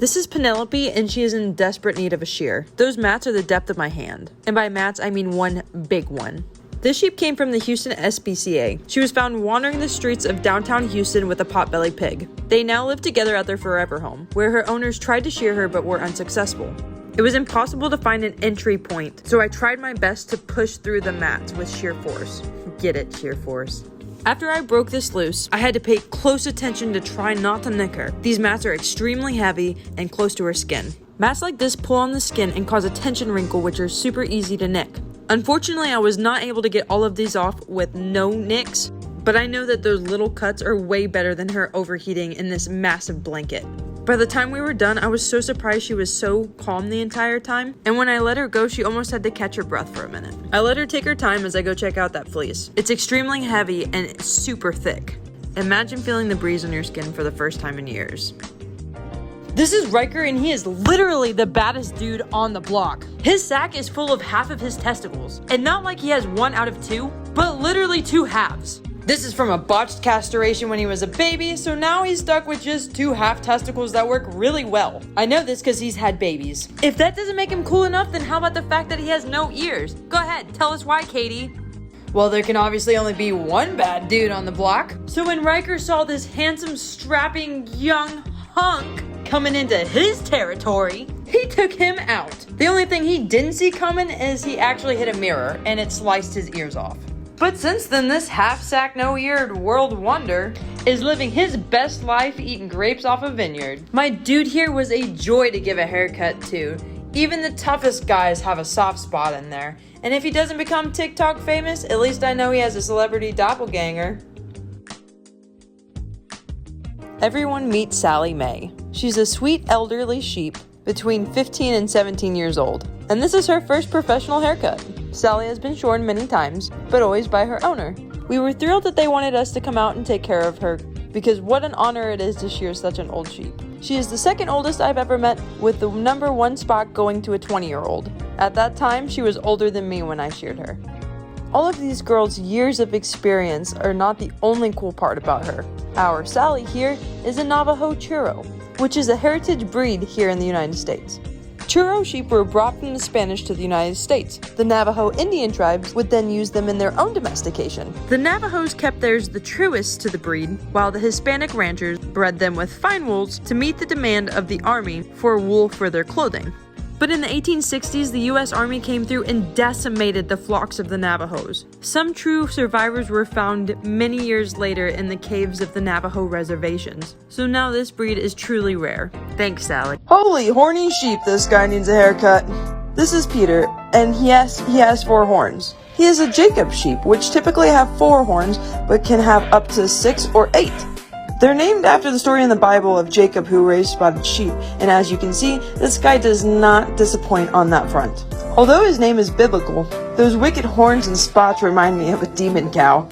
This is Penelope, and she is in desperate need of a shear. Those mats are the depth of my hand. And by mats, I mean one big one. This sheep came from the Houston SPCA. She was found wandering the streets of downtown Houston with a potbelly pig. They now live together at their forever home, where her owners tried to shear her but were unsuccessful. It was impossible to find an entry point, so I tried my best to push through the mats with sheer force. Get it, sheer force. After I broke this loose, I had to pay close attention to try not to nick her. These mats are extremely heavy and close to her skin. Mats like this pull on the skin and cause a tension wrinkle, which are super easy to nick. Unfortunately, I was not able to get all of these off with no nicks, but I know that those little cuts are way better than her overheating in this massive blanket. By the time we were done, I was so surprised she was so calm the entire time, and when I let her go, she almost had to catch her breath for a minute. I let her take her time as I go check out that fleece. It's extremely heavy and super thick. Imagine feeling the breeze on your skin for the first time in years. This is Ryker, and he is literally the baddest dude on the block. His sack is full of half of his testicles, and not like he has 1 out of 2, but literally 2 halves. This is from a botched castration when he was a baby, so now he's stuck with just 2 half testicles that work really well. I know this because he's had babies. If that doesn't make him cool enough, then how about the fact that he has no ears? Go ahead, tell us why, Katie. Well, there can obviously only be one bad dude on the block. So when Ryker saw this handsome, strapping, young hunk coming into his territory, he took him out. The only thing he didn't see coming is he actually hit a mirror and it sliced his ears off. But since then, this half-sack, no-eared world wonder is living his best life eating grapes off a vineyard. My dude here was a joy to give a haircut to. Even the toughest guys have a soft spot in there. And if he doesn't become TikTok famous, at least I know he has a celebrity doppelganger. Everyone meet Sally Mae. She's a sweet elderly sheep between 15 and 17 years old, and this is her first professional haircut. Sally has been shorn many times, but always by her owner. We were thrilled that they wanted us to come out and take care of her, because what an honor it is to shear such an old sheep. She is the second oldest I've ever met, with the number 1 spot going to a 20-year-old. At that time, she was older than me when I sheared her. All of these girls' years of experience are not the only cool part about her. Our Sally here is a Navajo churro, which is a heritage breed here in the United States. Churro sheep were brought from the Spanish to the United States. The Navajo Indian tribes would then use them in their own domestication. The Navajos kept theirs the truest to the breed, while the Hispanic ranchers bred them with fine wools to meet the demand of the army for wool for their clothing. But in the 1860s, the U.S. Army came through and decimated the flocks of the Navajos. Some true survivors were found many years later in the caves of the Navajo reservations. So now this breed is truly rare. Thanks, Sally. Holy horny sheep, this guy needs a haircut. This is Peter, and he has 4 horns. He is a Jacob sheep, which typically have 4 horns, but can have up to 6 or 8. They're named after the story in the Bible of Jacob who raised spotted sheep, and as you can see, this guy does not disappoint on that front. Although his name is biblical, those wicked horns and spots remind me of a demon cow.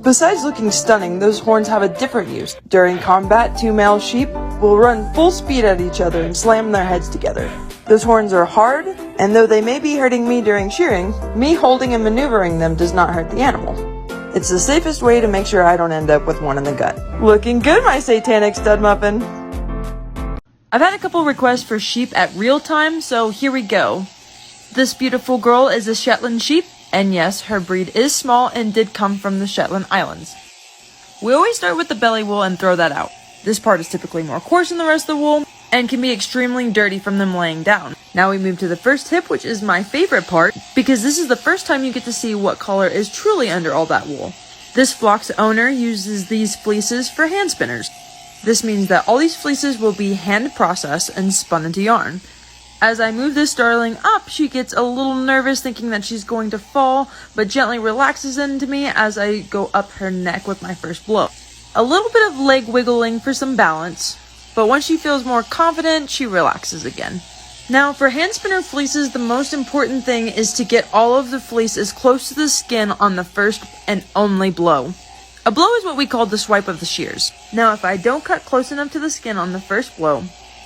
Besides looking stunning, those horns have a different use. During combat, 2 male sheep will run full speed at each other and slam their heads together. Those horns are hard, and though they may be hurting me during shearing, me holding and maneuvering them does not hurt the animal. It's the safest way to make sure I don't end up with one in the gut. Looking good, my satanic stud muffin. I've had a couple requests for sheep at real time, so here we go. This beautiful girl is a Shetland sheep, and yes, her breed is small and did come from the Shetland Islands. We always start with the belly wool and throw that out. This part is typically more coarse than the rest of the wool, and can be extremely dirty from them laying down. Now we move to the first hip, which is my favorite part, because this is the first time you get to see what color is truly under all that wool. This flock's owner uses these fleeces for hand spinners. This means that all these fleeces will be hand processed and spun into yarn. As I move this darling up, she gets a little nervous thinking that she's going to fall, but gently relaxes into me as I go up her neck with my first blow. A little bit of leg wiggling for some balance, but once she feels more confident, she relaxes again. Now, for hand spinner fleeces, the most important thing is to get all of the fleece as close to the skin on the first and only blow. A blow is what we call the swipe of the shears. Now, if I don't cut close enough to the skin on the first blow,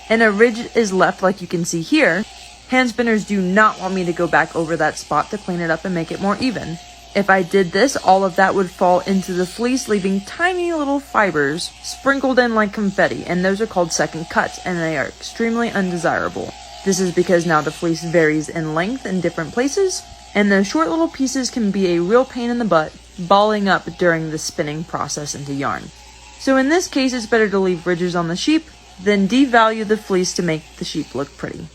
and a ridge is left like you can see here, hand spinners do not want me to go back over that spot to clean it up and make it more even. If I did this, all of that would fall into the fleece, leaving tiny little fibers sprinkled in like confetti, and those are called second cuts, and they are extremely undesirable. This is because now the fleece varies in length in different places, and those short little pieces can be a real pain in the butt, balling up during the spinning process into yarn. So in this case, it's better to leave ridges on the sheep than devalue the fleece to make the sheep look pretty.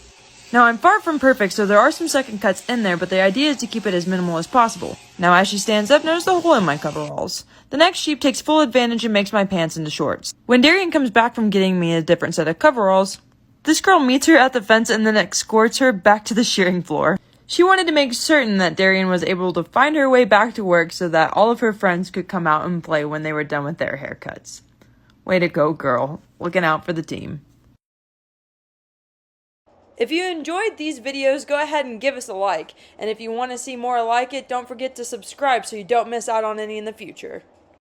Now, I'm far from perfect, so there are some second cuts in there, but the idea is to keep it as minimal as possible. Now, as she stands up, notice the hole in my coveralls. The next sheep takes full advantage and makes my pants into shorts. When Darian comes back from getting me a different set of coveralls, this girl meets her at the fence and then escorts her back to the shearing floor. She wanted to make certain that Darian was able to find her way back to work so that all of her friends could come out and play when they were done with their haircuts. Way to go, girl. Looking out for the team. If you enjoyed these videos, go ahead and give us a like. And if you want to see more like it, don't forget to subscribe so you don't miss out on any in the future.